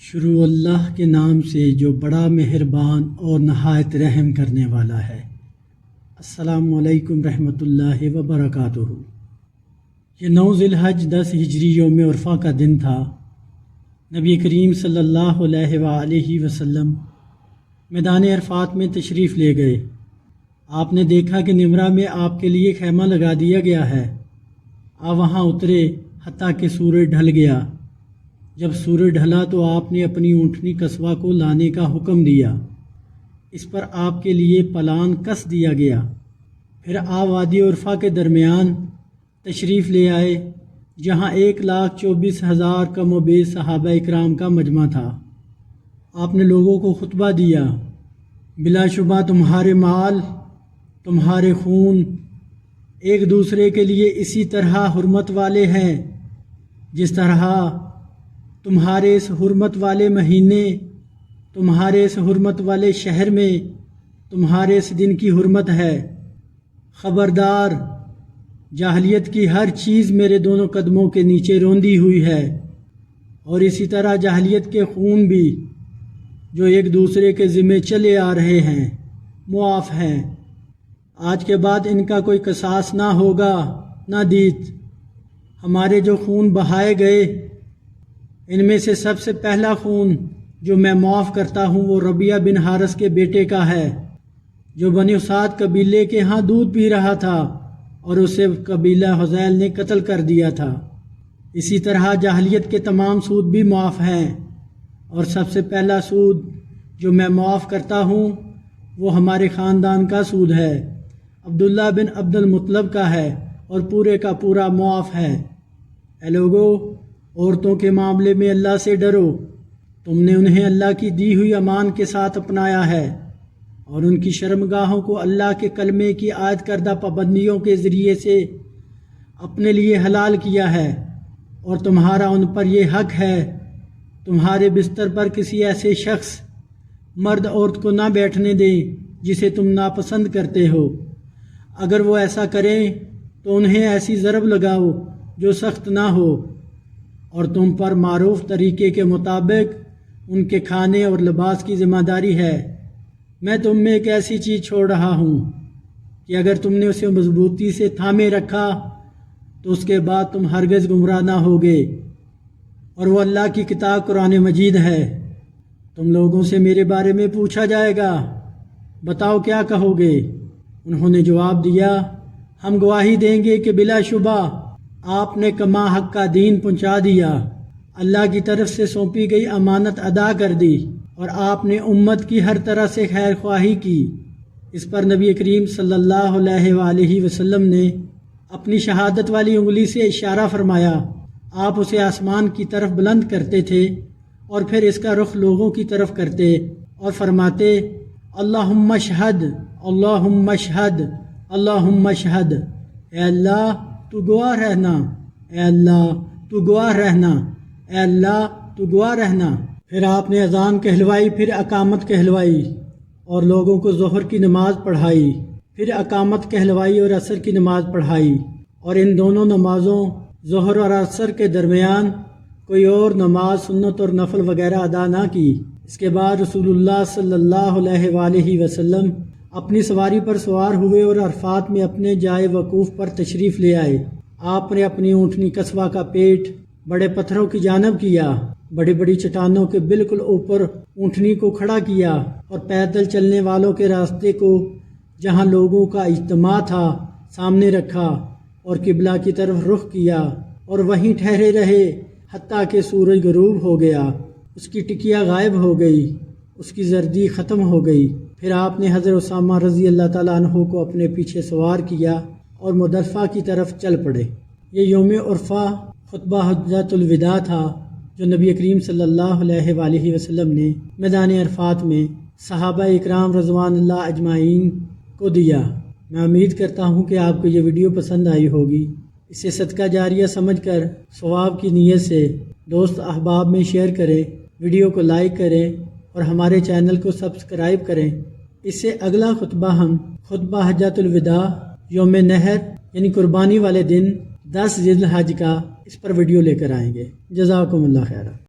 شروع اللہ کے نام سے جو بڑا مہربان اور نہایت رحم کرنے والا ہے۔ السلام علیکم رحمۃ اللہ وبرکاتہ۔ یہ 9 ذی الحج 10 ہجری یوم عرفہ کا دن تھا۔ نبی کریم صلی اللہ علیہ وآلہ وسلم میدان عرفات میں تشریف لے گئے۔ آپ نے دیکھا کہ نمرہ میں آپ کے لیے خیمہ لگا دیا گیا ہے۔ آپ وہاں اترے حتیٰ کہ سورج ڈھل گیا۔ جب سورج ڈھلا تو آپ نے اپنی اونٹنی قصوہ کو لانے کا حکم دیا۔ اس پر آپ کے لیے پلان کس دیا گیا۔ پھر آپ وادی عرفہ کے درمیان تشریف لے آئے، جہاں 1,24,000 کم و بیش صحابہ اکرام کا مجمع تھا۔ آپ نے لوگوں کو خطبہ دیا، بلا شبہ تمہارے مال، تمہارے خون ایک دوسرے کے لیے اسی طرح حرمت والے ہیں جس طرح تمہارے اس حرمت والے مہینے، تمہارے اس حرمت والے شہر میں تمہارے اس دن کی حرمت ہے۔ خبردار، جاہلیت کی ہر چیز میرے دونوں قدموں کے نیچے روندی ہوئی ہے، اور اسی طرح جاہلیت کے خون بھی جو ایک دوسرے کے ذمے چلے آ رہے ہیں معاف ہیں۔ آج کے بعد ان کا کوئی قصاص نہ ہوگا نہ دیت۔ ہمارے جو خون بہائے گئے ان میں سے سب سے پہلا خون جو میں معاف کرتا ہوں وہ ربیعہ بن حارث کے بیٹے کا ہے، جو بنی اساد قبیلے کے ہاں دودھ پی رہا تھا اور اسے قبیلہ حذیل نے قتل کر دیا تھا۔ اسی طرح جاہلیت کے تمام سود بھی معاف ہیں، اور سب سے پہلا سود جو میں معاف کرتا ہوں وہ ہمارے خاندان کا سود ہے، عبداللہ بن عبد المطلب کا ہے، اور پورے کا پورا معاف ہے۔ اے لوگو، عورتوں کے معاملے میں اللہ سے ڈرو۔ تم نے انہیں اللہ کی دی ہوئی امان کے ساتھ اپنایا ہے، اور ان کی شرمگاہوں کو اللہ کے کلمے کی عائد کردہ پابندیوں کے ذریعے سے اپنے لیے حلال کیا ہے، اور تمہارا ان پر یہ حق ہے تمہارے بستر پر کسی ایسے شخص، مرد عورت کو نہ بیٹھنے دیں جسے تم ناپسند کرتے ہو۔ اگر وہ ایسا کریں تو انہیں ایسی ضرب لگاؤ جو سخت نہ ہو، اور تم پر معروف طریقے کے مطابق ان کے کھانے اور لباس کی ذمہ داری ہے۔ میں تم میں ایک ایسی چیز چھوڑ رہا ہوں کہ اگر تم نے اسے مضبوطی سے تھامے رکھا تو اس کے بعد تم ہرگز گمراہ نہ ہوگے، اور وہ اللہ کی کتاب قرآن مجید ہے۔ تم لوگوں سے میرے بارے میں پوچھا جائے گا، بتاؤ کیا کہو گے؟ انہوں نے جواب دیا، ہم گواہی دیں گے کہ بلا شبہ آپ نے کما حق کا دین پہنچا دیا، اللہ کی طرف سے سونپی گئی امانت ادا کر دی، اور آپ نے امت کی ہر طرح سے خیر خواہی کی۔ اس پر نبی کریم صلی اللہ علیہ وآلہ وسلم نے اپنی شہادت والی انگلی سے اشارہ فرمایا۔ آپ اسے آسمان کی طرف بلند کرتے تھے اور پھر اس کا رخ لوگوں کی طرف کرتے اور فرماتے، اللہم اشہد، اللہم اشہد، اللہم اشہد۔ اے اللہ تو گواہ رہنا، اے اللہ تو گواہ رہنا، اے اللہ تو گواہ رہنا۔ پھر آپ نے اذان کہلوائی، پھر اقامت کہلوائی اور لوگوں کو ظہر کی نماز پڑھائی، پھر اقامت کہلوائی اور عصر کی نماز پڑھائی، اور ان دونوں نمازوں ظہر اور عصر کے درمیان کوئی اور نماز سنت اور نفل وغیرہ ادا نہ کی۔ اس کے بعد رسول اللہ صلی اللہ علیہ وآلہ وسلم اپنی سواری پر سوار ہوئے اور عرفات میں اپنے جائے وقوف پر تشریف لے آئے۔ آپ نے اپنی اونٹنی قصوہ کا پیٹ بڑے پتھروں کی جانب کیا، بڑی بڑی چٹانوں کے بالکل اوپر اونٹنی کو کھڑا کیا، اور پیدل چلنے والوں کے راستے کو جہاں لوگوں کا اجتماع تھا سامنے رکھا، اور قبلہ کی طرف رخ کیا، اور وہیں ٹھہرے رہے حتیٰ کہ سورج غروب ہو گیا، اس کی ٹکیا غائب ہو گئی، اس کی زردی ختم ہو گئی۔ پھر آپ نے حضرت اسامہ رضی اللہ تعالیٰ عنہ کو اپنے پیچھے سوار کیا اور مزدلفہ کی طرف چل پڑے۔ یہ یوم عرفہ خطبہ حجۃ الوداع تھا جو نبی کریم صلی اللہ علیہ وآلہ وسلم نے میدان عرفات میں صحابہ اکرام رضوان اللہ اجمعین کو دیا۔ میں امید کرتا ہوں کہ آپ کو یہ ویڈیو پسند آئی ہوگی۔ اسے صدقہ جاریہ سمجھ کر ثواب کی نیت سے دوست احباب میں شیئر کریں، ویڈیو کو لائک کریں اور ہمارے چینل کو سبسکرائب کریں۔ اس سے اگلا خطبہ ہم خطبہ حجۃ الوداع یوم نحر یعنی قربانی والے دن 10 ذی الحج کا اس پر ویڈیو لے کر آئیں گے۔ جزاکم اللہ خیرہ۔